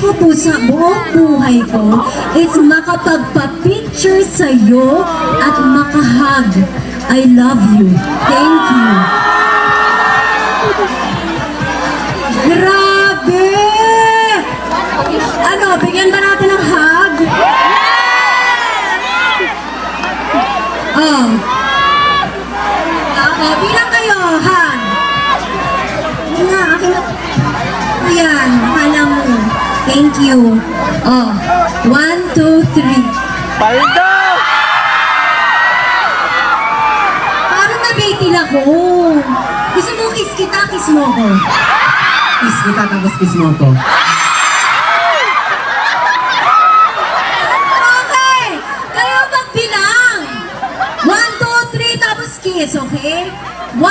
ko po sa buong buhay ko is makapagpa-picture sa'yo at makahug. I love you. Thank you. Grabe! Ano, bigyan ba natin ng hug? Oh. Oo, bilang kayo, hug. Nga, akin na. Ayan, akala mo. Thank you. Oh, 1, 2, 3. Paldo! Parang nabitin ako. Gusto mo kiss kita, kiss mo ko. Kiss kita tapos kiss mo ko. Okay! Kayo magbilang. 1, 2, 3, tapos kiss, okay? 1,